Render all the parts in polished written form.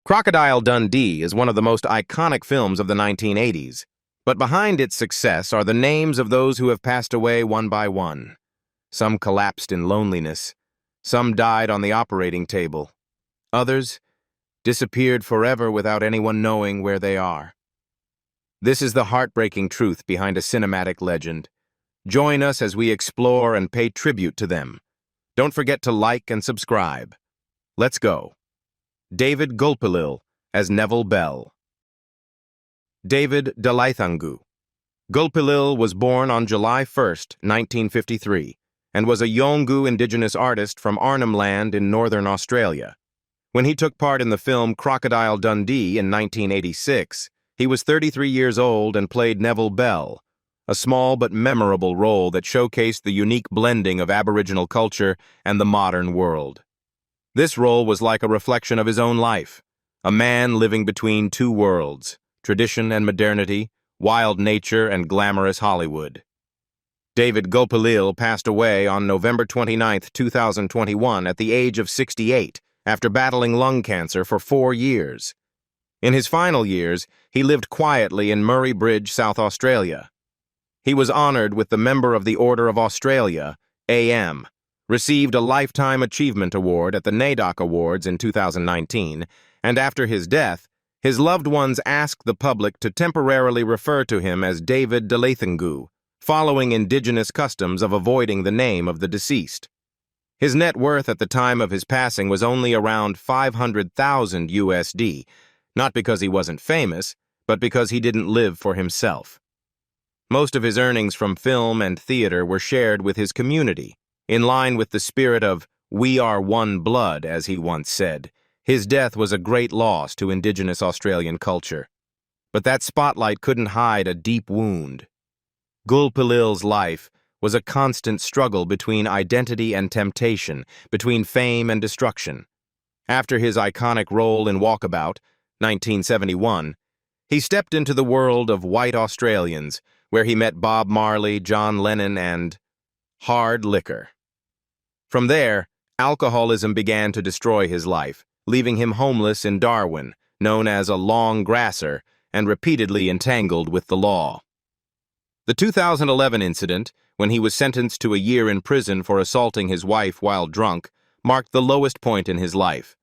Crocodile Dundee is one of the most iconic films of the 1980s, but behind its success are the names of those who have passed away one by one. Some collapsed in loneliness, some died on the operating table, others disappeared forever without anyone knowing where they are. This is the heartbreaking truth behind a cinematic legend. Join us as we explore and pay tribute to them. Don't forget to like and subscribe. Let's go. David Gulpil as Neville Bell. David Dalaithangu. Gulpil was born on July 1, 1953, and was a Yolngu indigenous artist from Arnhem Land in northern Australia. When he took part in the film Crocodile Dundee in 1986, he was 33 years old and played Neville Bell, a small but memorable role that showcased the unique blending of Aboriginal culture and the modern world. This role was like a reflection of his own life, a man living between two worlds, tradition and modernity, wild nature and glamorous Hollywood. David Gulpil passed away on November 29, 2021 at the age of 68 after battling lung cancer for 4 years. In his final years, he lived quietly in Murray Bridge, South Australia. He was honored with the Member of the Order of Australia, AM, received a Lifetime Achievement Award at the NAIDOC Awards in 2019, and after his death, his loved ones asked the public to temporarily refer to him as David Dalaithangu, following indigenous customs of avoiding the name of the deceased. His net worth at the time of his passing was only around $500,000 USD, not because he wasn't famous, but because he didn't live for himself. Most of his earnings from film and theater were shared with his community. In line with the spirit of "We are one blood," as he once said, his death was a great loss to Indigenous Australian culture. But that spotlight couldn't hide a deep wound. Gulpil's life was a constant struggle between identity and temptation, between fame and destruction. After his iconic role in Walkabout, 1971, he stepped into the world of white Australians, where he met Bob Marley, John Lennon, and hard liquor. From there, alcoholism began to destroy his life, leaving him homeless in Darwin, known as a long grasser, and repeatedly entangled with the law. The 2011 incident, when he was sentenced to a year in prison for assaulting his wife while drunk, marked the lowest point in his life.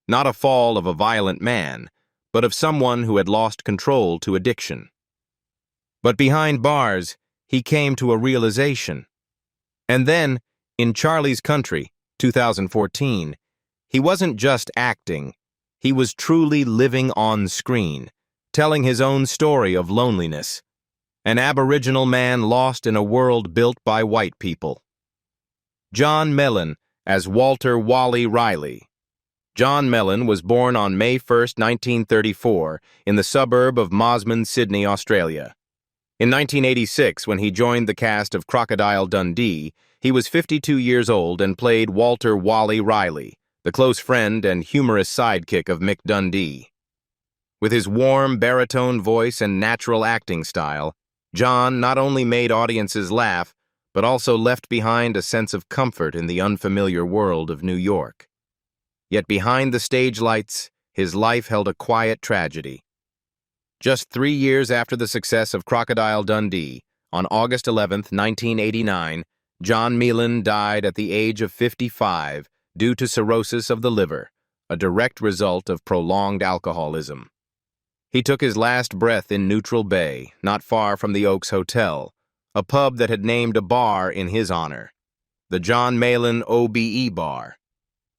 Not a fall of a violent man, but of someone who had lost control to addiction. But behind bars, he came to a realization. And then, in Charlie's Country, 2014, he wasn't just acting, he was truly living on screen, telling his own story of loneliness. An Aboriginal man lost in a world built by white people. John Melon as Walter Wally Riley. John Melon was born on May 1, 1934, in the suburb of Mosman, Sydney, Australia. In 1986, when he joined the cast of Crocodile Dundee, he was 52 years old and played Walter Wally Riley, the close friend and humorous sidekick of Mick Dundee. With his warm baritone voice and natural acting style, John not only made audiences laugh, but also left behind a sense of comfort in the unfamiliar world of New York. Yet behind the stage lights, his life held a quiet tragedy. Just 3 years after the success of Crocodile Dundee, on August 11, 1989, John Melon died at the age of 55 due to cirrhosis of the liver, a direct result of prolonged alcoholism. He took his last breath in Neutral Bay, not far from the Oaks Hotel, a pub that had named a bar in his honor, the John Melon OBE Bar.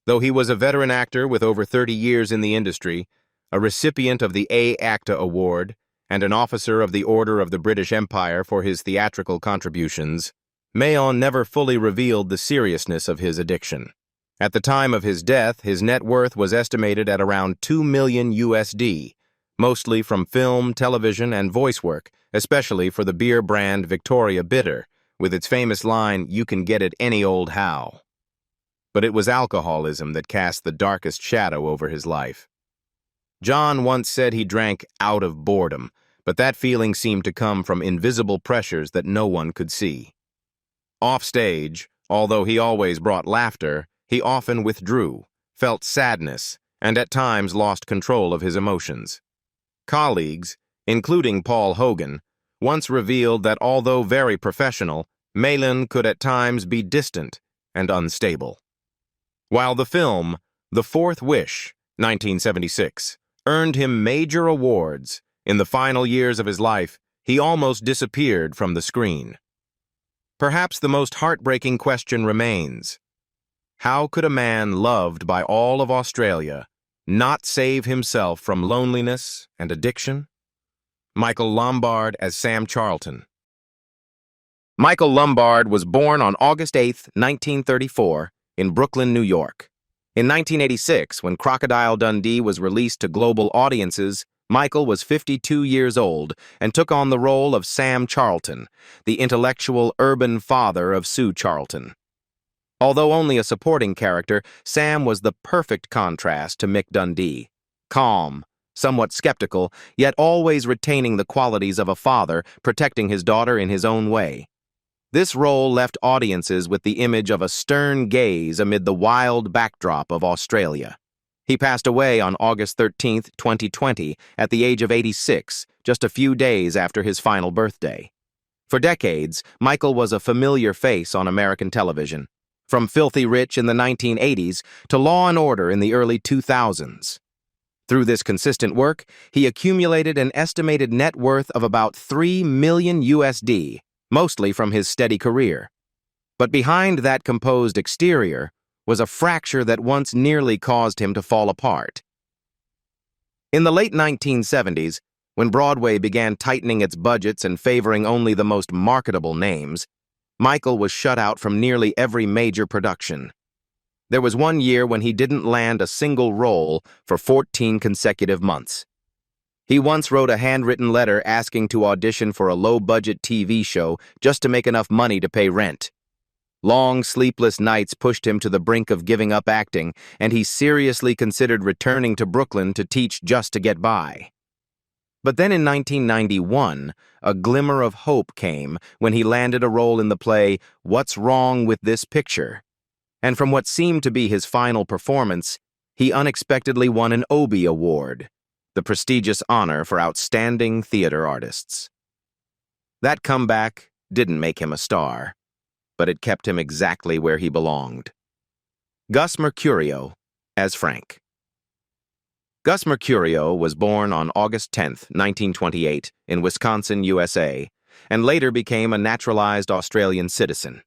Though he was a veteran actor with over 30 years in the industry, a recipient of the A-ACTA Award, and an officer of the Order of the British Empire for his theatrical contributions, Melon never fully revealed the seriousness of his addiction. At the time of his death, his net worth was estimated at around $2 million USD, mostly from film, television, and voice work, especially for the beer brand Victoria Bitter, with its famous line, "You can get it any old how." But it was alcoholism that cast the darkest shadow over his life. John once said he drank out of boredom, but that feeling seemed to come from invisible pressures that no one could see. Offstage, although he always brought laughter, he often withdrew, felt sadness, and at times lost control of his emotions. Colleagues, including Paul Hogan, once revealed that although very professional, Melon could at times be distant and unstable. While the film, The Fourth Wish, 1976, earned him major awards, in the final years of his life, he almost disappeared from the screen. Perhaps the most heartbreaking question remains: how could a man loved by all of Australia not save himself from loneliness and addiction? Michael Lombard as Sam Charlton. Michael Lombard was born on August 8, 1934, in Brooklyn, New York. In 1986, when Crocodile Dundee was released to global audiences, Michael was 52 years old and took on the role of Sam Charlton, the intellectual urban father of Sue Charlton. Although only a supporting character, Sam was the perfect contrast to Mick Dundee. Calm, somewhat skeptical, yet always retaining the qualities of a father, protecting his daughter in his own way. This role left audiences with the image of a stern gaze amid the wild backdrop of Australia. He passed away on August 13, 2020, at the age of 86, just a few days after his final birthday. For decades, Michael was a familiar face on American television, from Filthy Rich in the 1980s to Law and Order in the early 2000s. Through this consistent work, he accumulated an estimated net worth of about $3 million USD, mostly from his steady career. But behind that composed exterior was a fracture that once nearly caused him to fall apart. In the late 1970s, when Broadway began tightening its budgets and favoring only the most marketable names, Michael was shut out from nearly every major production. There was one year when he didn't land a single role for 14 consecutive months. He once wrote a handwritten letter asking to audition for a low-budget TV show just to make enough money to pay rent. Long, sleepless nights pushed him to the brink of giving up acting, and he seriously considered returning to Brooklyn to teach just to get by. But then in 1991, a glimmer of hope came when he landed a role in the play What's Wrong with This Picture? And from what seemed to be his final performance, he unexpectedly won an Obie Award, the prestigious honor for outstanding theater artists. That comeback didn't make him a star, but it kept him exactly where he belonged. Gus Mercurio as Frank. Gus Mercurio was born on August 10, 1928, in Wisconsin, USA, and later became a naturalized Australian citizen.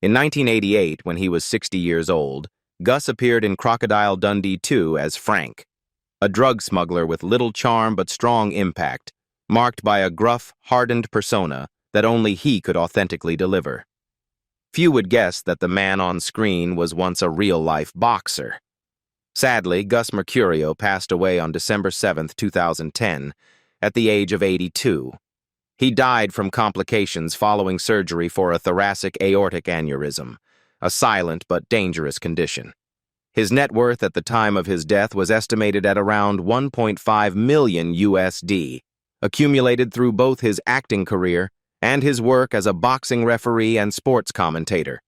In 1988, when he was 60 years old, Gus appeared in Crocodile Dundee 2 as Frank, a drug smuggler with little charm but strong impact, marked by a gruff, hardened persona that only he could authentically deliver. Few would guess that the man on screen was once a real-life boxer. Sadly, Gus Mercurio passed away on December 7, 2010, at the age of 82. He died from complications following surgery for a thoracic aortic aneurysm, a silent but dangerous condition. His net worth at the time of his death was estimated at around $1.5 million USD, accumulated through both his acting career and his work as a boxing referee and sports commentator.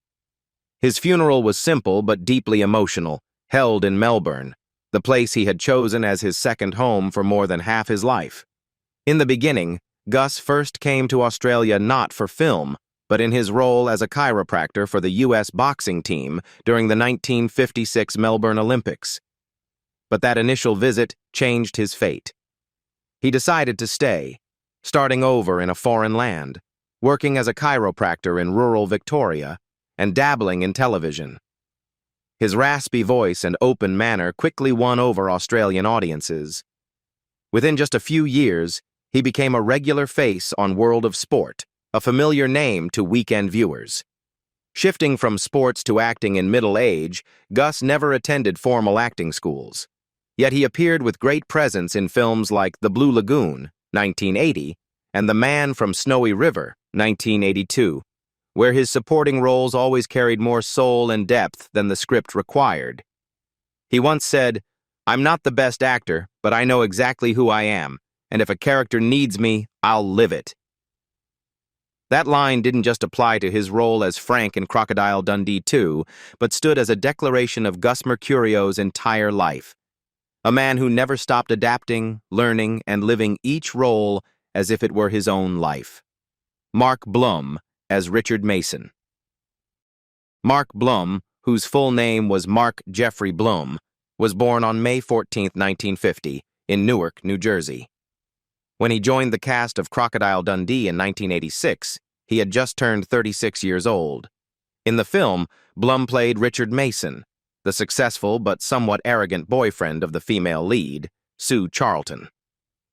His funeral was simple but deeply emotional, held in Melbourne, the place he had chosen as his second home for more than half his life. In the beginning, Gus first came to Australia not for film, but in his role as a chiropractor for the U.S. boxing team during the 1956 Melbourne Olympics. But that initial visit changed his fate. He decided to stay, starting over in a foreign land, working as a chiropractor in rural Victoria, and dabbling in television. His raspy voice and open manner quickly won over Australian audiences. Within just a few years, he became a regular face on World of Sport, a familiar name to weekend viewers. Shifting from sports to acting in middle age, Gus never attended formal acting schools. Yet he appeared with great presence in films like The Blue Lagoon, 1980, and The Man from Snowy River, 1982, where his supporting roles always carried more soul and depth than the script required. He once said, "I'm not the best actor, but I know exactly who I am, and if a character needs me, I'll live it." That line didn't just apply to his role as Frank in Crocodile Dundee 2, but stood as a declaration of Gus Mercurio's entire life, a man who never stopped adapting, learning, and living each role as if it were his own life. Mark Blum as Richard Mason. Mark Blum, whose full name was Mark Jeffrey Blum, was born on May 14, 1950, in Newark, New Jersey. When he joined the cast of Crocodile Dundee in 1986, he had just turned 36 years old. In the film, Blum played Richard Mason, the successful but somewhat arrogant boyfriend of the female lead, Sue Charlton.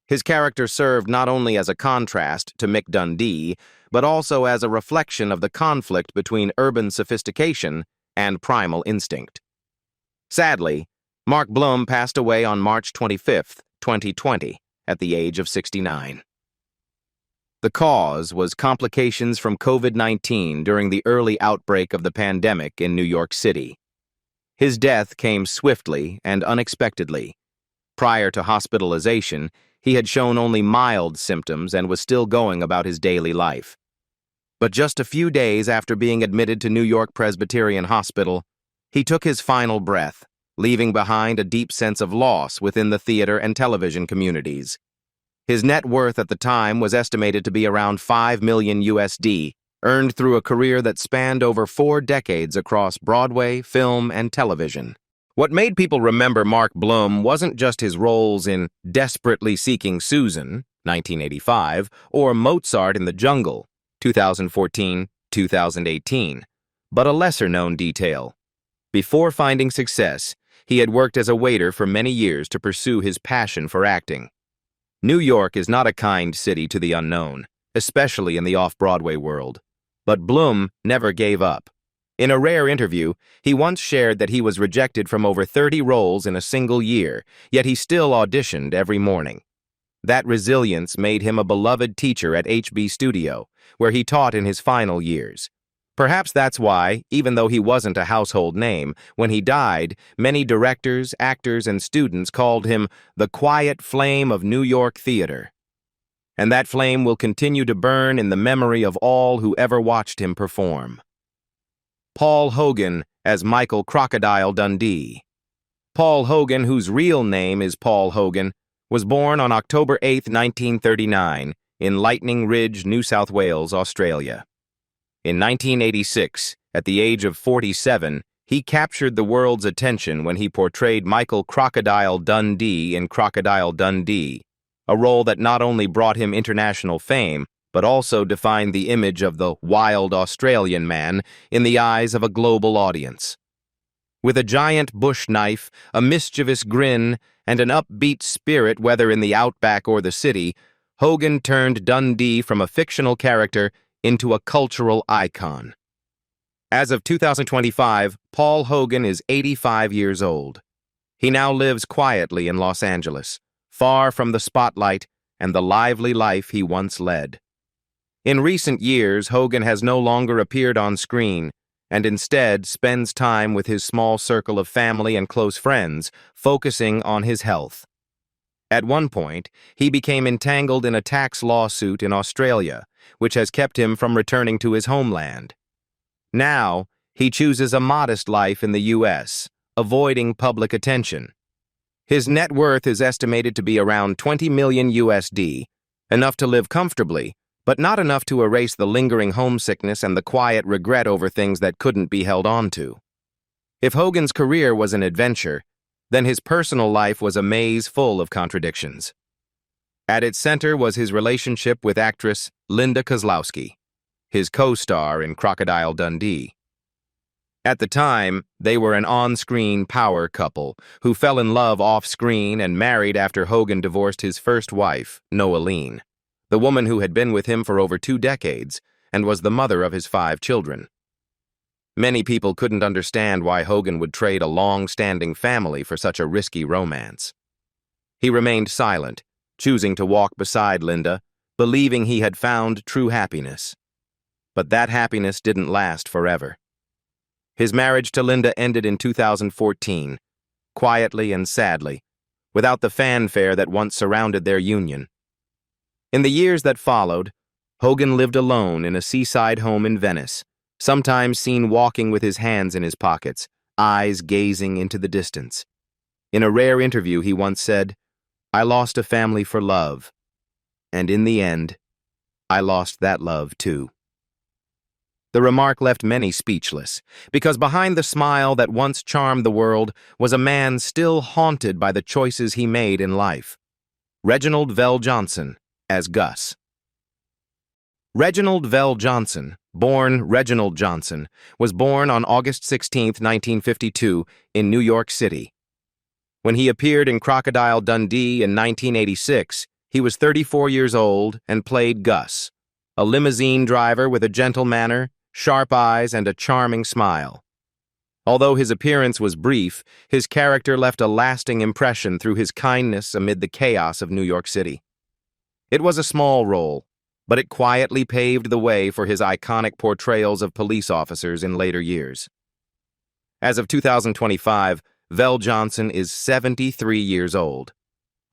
His character served not only as a contrast to Mick Dundee, but also as a reflection of the conflict between urban sophistication and primal instinct. Sadly, Mark Blum passed away on March 25, 2020, at the age of 69. The cause was complications from COVID-19 during the early outbreak of the pandemic in New York City. His death came swiftly and unexpectedly. Prior to hospitalization, he had shown only mild symptoms and was still going about his daily life. But just a few days after being admitted to New York Presbyterian Hospital, he took his final breath, leaving behind a deep sense of loss within the theater and television communities. His net worth at the time was estimated to be around $5 million USD, earned through a career that spanned over 4 decades across Broadway, film, and television. What made people remember Mark Blum wasn't just his roles in Desperately Seeking Susan, 1985, or Mozart in the Jungle, 2014-2018, but a lesser-known detail. Before finding success, he had worked as a waiter for many years to pursue his passion for acting. New York is not a kind city to the unknown, especially in the off-Broadway world. But Blum never gave up. In a rare interview, he once shared that he was rejected from over 30 roles in a single year, yet he still auditioned every morning. That resilience made him a beloved teacher at HB Studio, where he taught in his final years. Perhaps that's why, even though he wasn't a household name, when he died, many directors, actors, and students called him the quiet flame of New York theater. And that flame will continue to burn in the memory of all who ever watched him perform. Paul Hogan as Michael Crocodile Dundee. Paul Hogan, whose real name is Paul Hogan, was born on October 8, 1939, in Lightning Ridge, New South Wales, Australia. In 1986, at the age of 47, he captured the world's attention when he portrayed Michael Crocodile Dundee in Crocodile Dundee, a role that not only brought him international fame, but also defined the image of the wild Australian man in the eyes of a global audience. With a giant bush knife, a mischievous grin, and an upbeat spirit whether in the outback or the city, Hogan turned Dundee from a fictional character into a cultural icon. As of 2025, Paul Hogan is 85 years old. He now lives quietly in Los Angeles, far from the spotlight and the lively life he once led. In recent years, Hogan has no longer appeared on screen and instead spends time with his small circle of family and close friends, focusing on his health. At one point, he became entangled in a tax lawsuit in Australia, which has kept him from returning to his homeland. Now, he chooses a modest life in the U.S., avoiding public attention. His net worth is estimated to be around $20 million USD, enough to live comfortably, but not enough to erase the lingering homesickness and the quiet regret over things that couldn't be held on to. If Hogan's career was an adventure, then his personal life was a maze full of contradictions. At its center was his relationship with actress Linda Kozlowski, his co-star in Crocodile Dundee. At the time, they were an on-screen power couple who fell in love off-screen and married after Hogan divorced his first wife, Noeline, the woman who had been with him for over 2 decades and was the mother of his 5 children. Many people couldn't understand why Hogan would trade a long-standing family for such a risky romance. He remained silent, choosing to walk beside Linda, believing he had found true happiness. But that happiness didn't last forever. His marriage to Linda ended in 2014, quietly and sadly, without the fanfare that once surrounded their union. In the years that followed, Hogan lived alone in a seaside home in Venice, sometimes seen walking with his hands in his pockets, eyes gazing into the distance. In a rare interview, he once said, "I lost a family for love, and in the end, I lost that love too." The remark left many speechless, because behind the smile that once charmed the world was a man still haunted by the choices he made in life. Reginald Vel Johnson, as Gus. Reginald Vel Johnson, born Reginald Johnson, was born on August 16, 1952, in New York City. When he appeared in Crocodile Dundee in 1986, he was 34 years old and played Gus, a limousine driver with a gentle manner, sharp eyes, and a charming smile. Although his appearance was brief, his character left a lasting impression through his kindness amid the chaos of New York City. It was a small role, but it quietly paved the way for his iconic portrayals of police officers in later years. As of 2025, Vel Johnson is 73 years old.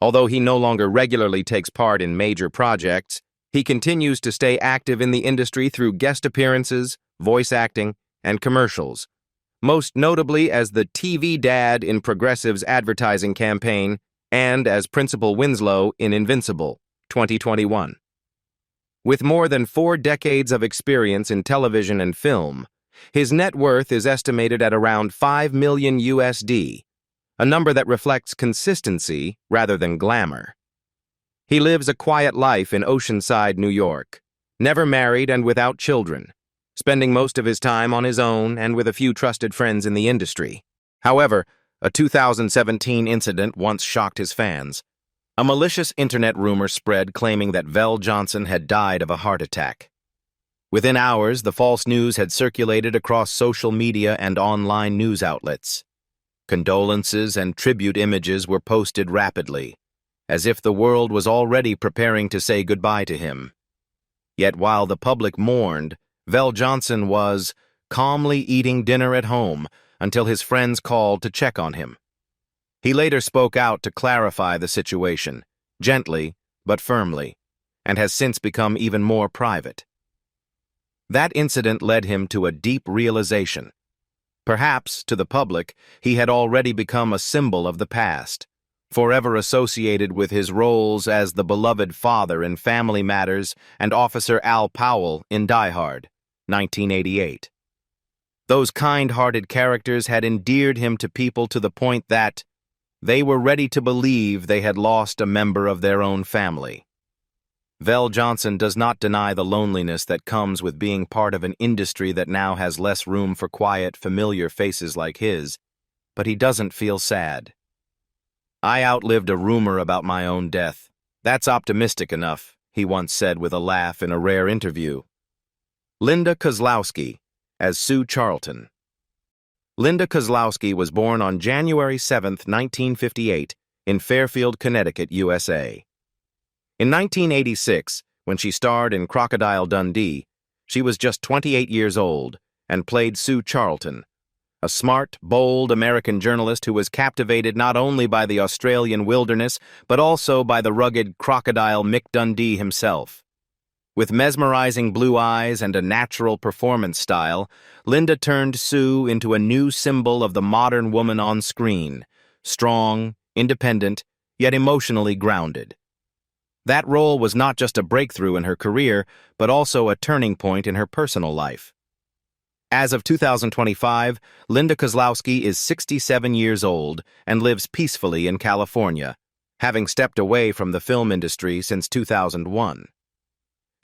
Although he no longer regularly takes part in major projects, he continues to stay active in the industry through guest appearances, voice acting, and commercials, most notably as the TV dad in Progressive's advertising campaign and as Principal Winslow in Invincible, 2021. With more than 4 decades of experience in television and film, his net worth is estimated at around $5 million USD, a number that reflects consistency rather than glamour. He lives a quiet life in Oceanside, New York, never married and without children, spending most of his time on his own and with a few trusted friends in the industry. However, a 2017 incident once shocked his fans. A malicious internet rumor spread claiming that Vel Johnson had died of a heart attack. Within hours, the false news had circulated across social media and online news outlets. Condolences and tribute images were posted rapidly, as if the world was already preparing to say goodbye to him. Yet while the public mourned, Vel Johnson was calmly eating dinner at home until his friends called to check on him. He later spoke out to clarify the situation, gently but firmly, and has since become even more private. That incident led him to a deep realization. Perhaps, to the public, he had already become a symbol of the past, forever associated with his roles as the beloved father in Family Matters and Officer Al Powell in Die Hard, 1988. Those kind-hearted characters had endeared him to people to the point that they were ready to believe they had lost a member of their own family. Vel Johnson does not deny the loneliness that comes with being part of an industry that now has less room for quiet, familiar faces like his, but he doesn't feel sad. "I outlived a rumor about my own death. That's optimistic enough," he once said with a laugh in a rare interview. Linda Kozlowski, as Sue Charlton. Linda Kozlowski was born on January 7, 1958, in Fairfield, Connecticut, USA. In 1986, when she starred in Crocodile Dundee, she was just 28 years old and played Sue Charlton, a smart, bold American journalist who was captivated not only by the Australian wilderness but also by the rugged Crocodile Mick Dundee himself. With mesmerizing blue eyes and a natural performance style, Linda turned Sue into a new symbol of the modern woman on screen, strong, independent, yet emotionally grounded. That role was not just a breakthrough in her career, but also a turning point in her personal life. As of 2025, Linda Kozlowski is 67 years old and lives peacefully in California, having stepped away from the film industry since 2001.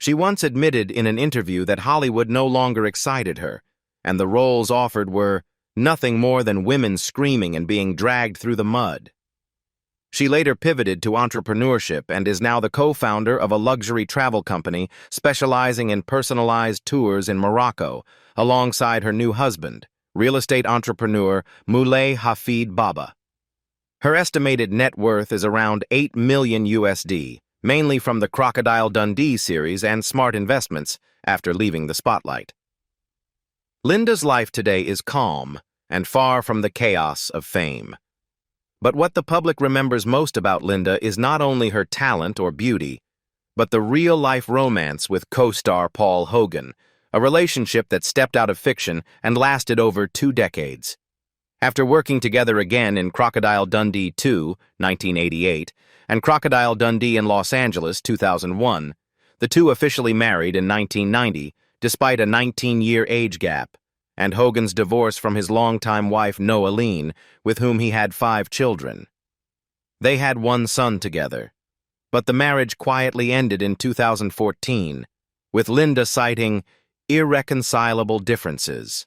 She once admitted in an interview that Hollywood no longer excited her, and the roles offered were nothing more than women screaming and being dragged through the mud. She later pivoted to entrepreneurship and is now the co-founder of a luxury travel company specializing in personalized tours in Morocco, alongside her new husband, real estate entrepreneur Moulay Hafid Baba. Her estimated net worth is around $8 million USD, mainly from the Crocodile Dundee series and smart investments after leaving the spotlight. Linda's life today is calm and far from the chaos of fame. But what the public remembers most about Linda is not only her talent or beauty, but the real-life romance with co-star Paul Hogan, a relationship that stepped out of fiction and lasted over 2 decades. After working together again in Crocodile Dundee 2, 1988, and Crocodile Dundee in Los Angeles, 2001, the two officially married in 1990, despite a 19-year age gap, and Hogan's divorce from his longtime wife Noeline, with whom he had 5 children. They had 1 son together, but the marriage quietly ended in 2014, with Linda citing irreconcilable differences.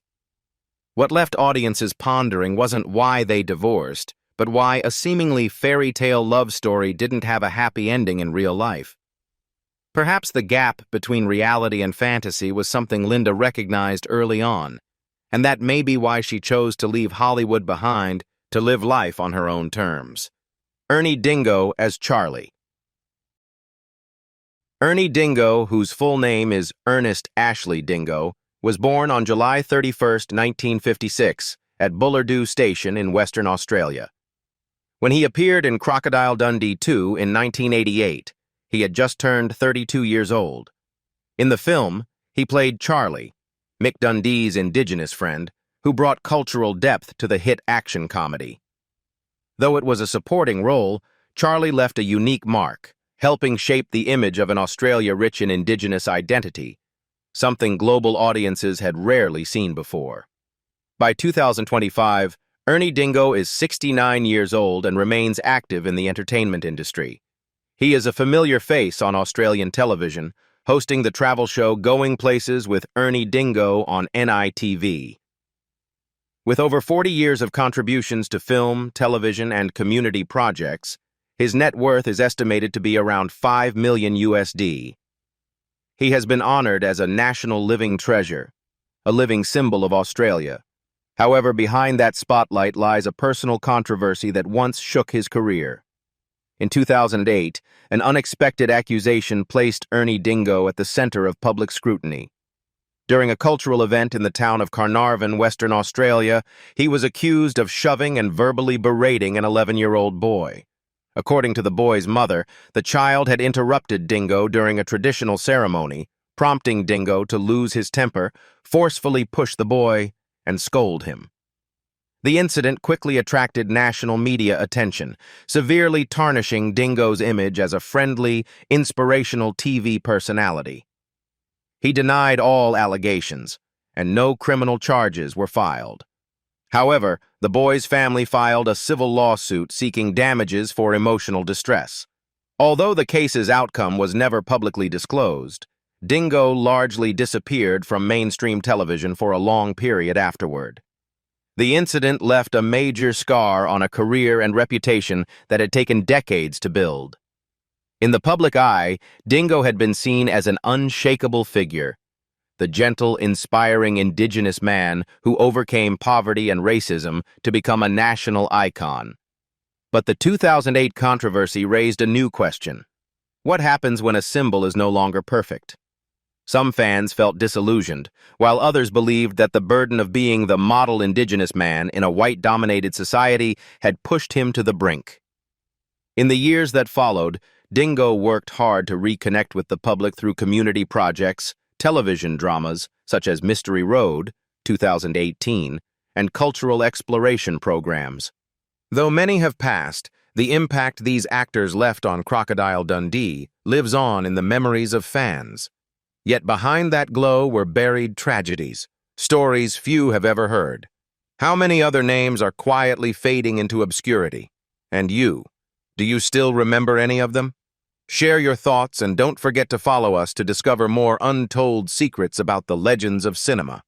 What left audiences pondering wasn't why they divorced, but why a seemingly fairy tale love story didn't have a happy ending in real life. Perhaps the gap between reality and fantasy was something Linda recognized early on, and that may be why she chose to leave Hollywood behind to live life on her own terms. Ernie Dingo as Charlie. Ernie Dingo, whose full name is Ernest Ashley Dingo, was born on July 31, 1956, at Bullardew Station in Western Australia. When he appeared in Crocodile Dundee 2 in 1988, he had just turned 32 years old. In the film, he played Charlie, Mick Dundee's indigenous friend, who brought cultural depth to the hit action comedy. Though it was a supporting role, Charlie left a unique mark, helping shape the image of an Australia rich in indigenous identity, something global audiences had rarely seen before. By 2025, Ernie Dingo is 69 years old and remains active in the entertainment industry. He is a familiar face on Australian television, hosting the travel show Going Places with Ernie Dingo on NITV. With over 40 years of contributions to film, television, and community projects, his net worth is estimated to be around $5 million USD. He has been honored as a national living treasure, a living symbol of Australia. However, behind that spotlight lies a personal controversy that once shook his career. In 2008, an unexpected accusation placed Ernie Dingo at the center of public scrutiny. During a cultural event in the town of Carnarvon, Western Australia, he was accused of shoving and verbally berating an 11-year-old boy. According to the boy's mother, the child had interrupted Dingo during a traditional ceremony, prompting Dingo to lose his temper, forcefully push the boy, and scold him. The incident quickly attracted national media attention, severely tarnishing Dingo's image as a friendly, inspirational TV personality. He denied all allegations, and no criminal charges were filed. However, the boy's family filed a civil lawsuit seeking damages for emotional distress. Although the case's outcome was never publicly disclosed, Dingo largely disappeared from mainstream television for a long period afterward. The incident left a major scar on a career and reputation that had taken decades to build. In the public eye, Dingo had been seen as an unshakable figure, the gentle, inspiring indigenous man who overcame poverty and racism to become a national icon. But the 2008 controversy raised a new question. What happens when a symbol is no longer perfect? Some fans felt disillusioned, while others believed that the burden of being the model indigenous man in a white-dominated society had pushed him to the brink. In the years that followed, Dingo worked hard to reconnect with the public through community projects, television dramas such as Mystery Road, 2018, and cultural exploration programs. Though many have passed, the impact these actors left on Crocodile Dundee lives on in the memories of fans. Yet behind that glow were buried tragedies, stories few have ever heard. How many other names are quietly fading into obscurity? And you, do you still remember any of them? Share your thoughts and don't forget to follow us to discover more untold secrets about the legends of cinema.